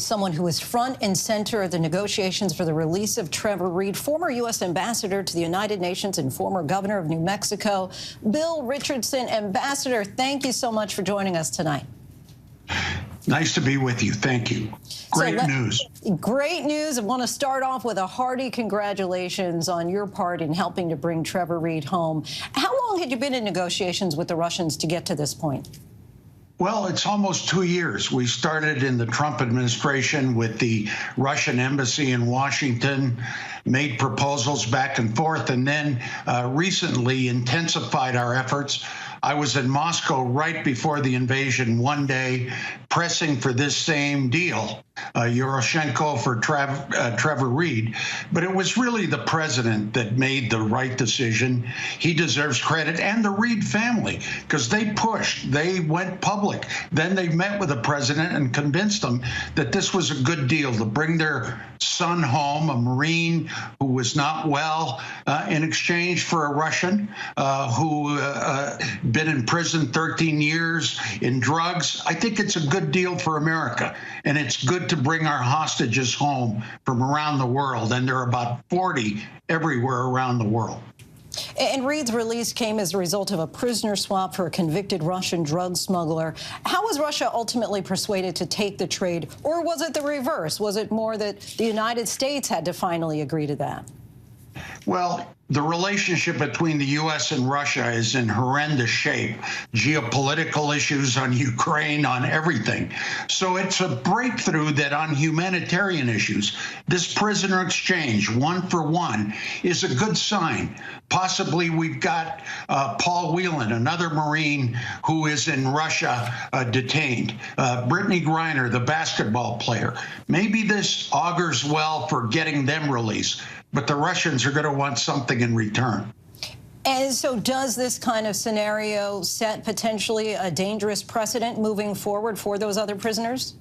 someone who is front and center of the negotiations for the release of Trevor Reed, former U.S. ambassador to the United Nations and former governor of New Mexico. Bill Richardson, Ambassador, thank you so much for joining us tonight. Nice to be with you. Thank you. Great news. Great news. I want to start off with a hearty congratulations on your part in helping to bring Trevor Reed home. How long had you been in negotiations with the Russians to get to this point? Well, it's almost 2 years. We started in the Trump administration with the Russian embassy in Washington, made proposals back and forth, and then recently intensified our efforts. I was in Moscow right before the invasion one day, pressing for this same deal, Yushchenko for Trevor Reed. But it was really the president that made the right decision. He deserves credit, and the Reed family, because they pushed, they went public. Then they met with the president and convinced him that this was a good deal to bring their son home, a Marine who was not well, in exchange for a Russian who been in prison 13 years in drugs. I think it's a good deal for America, and it's good to bring our hostages home from around the world, and there are about 40 everywhere around the world. And Reed's release came as a result of a prisoner swap for a convicted Russian drug smuggler. How was Russia ultimately persuaded to take the trade, or was it the reverse? Was it more that the United States had to finally agree to that? Well, the relationship between the U.S. and Russia is in horrendous shape. Geopolitical issues on Ukraine, on everything. So it's a breakthrough that on humanitarian issues, this prisoner exchange, 1-for-1, is a good sign. Possibly we've got Paul Whelan, another Marine who is in Russia detained. Brittany Griner, the basketball player. Maybe this augurs well for getting them released, but the Russians are going to want something in return. And so does this kind of scenario set potentially a dangerous precedent moving forward for those other prisoners?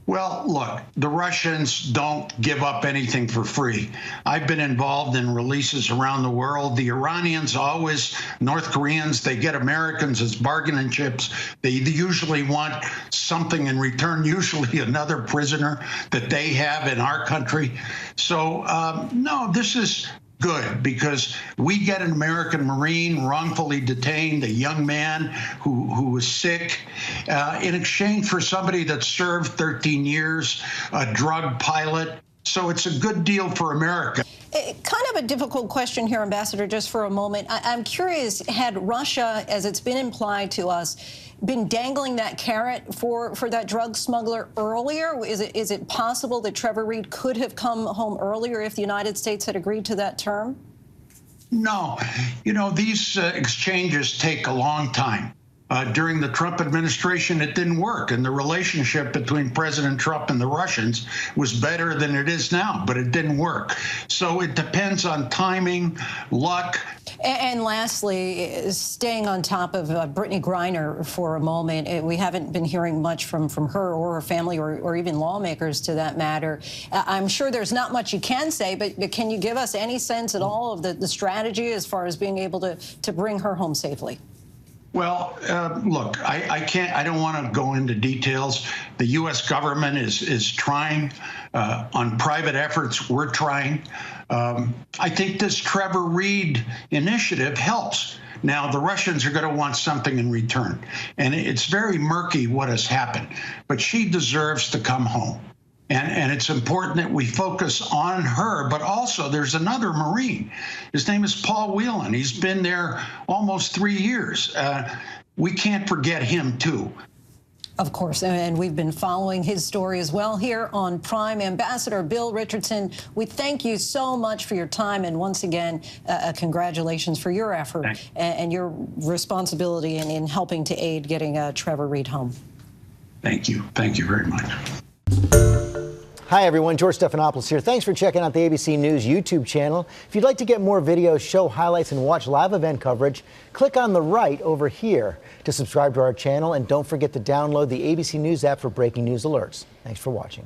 Well, look, the Russians don't give up anything for free. I've been involved in releases around the world. The Iranians always, North Koreans, they get Americans as bargaining chips. They usually want something in return, usually another prisoner that they have in our country. So, no, this is good, because we get an American Marine wrongfully detained, a young man who was sick, in exchange for somebody that served 13 years, a drug pilot. So it's a good deal for America. Kind of a difficult question here, Ambassador, just for a moment. I'm curious, had Russia, as it's been implied to us, been dangling that carrot for that drug smuggler earlier? Is it possible that Trevor Reed could have come home earlier if the United States had agreed to that term? No. You know, these exchanges take a long time. During the Trump administration, it didn't work, and the relationship between President Trump and the Russians was better than it is now, but it didn't work. So it depends on timing, luck. And lastly, staying on top of Brittany Griner for a moment, we haven't been hearing much from her or her family or even lawmakers to that matter. I'm sure there's not much you can say, but can you give us any sense at all of the strategy as far as being able to bring her home safely? Well, look, I don't want to go into details. The U.S. government is trying. On private efforts, we're trying. I think this Trevor Reed initiative helps. Now, the Russians are going to want something in return, and it's very murky what has happened. But she deserves to come home. And it's important that we focus on her, but also there's another Marine. His name is Paul Whelan. He's been there almost 3 years. We can't forget him, too. Of course, and we've been following his story as well here on Prime. Ambassador Bill Richardson, we thank you so much for your time, and once again, congratulations for your effort and your responsibility in helping to aid getting Trevor Reed home. Thank you. Thank you very much. Hi, everyone. George Stephanopoulos here. Thanks for checking out the ABC News YouTube channel. If you'd like to get more videos, show highlights, and watch live event coverage, click on the right over here to subscribe to our channel. And don't forget to download the ABC News app for breaking news alerts. Thanks for watching.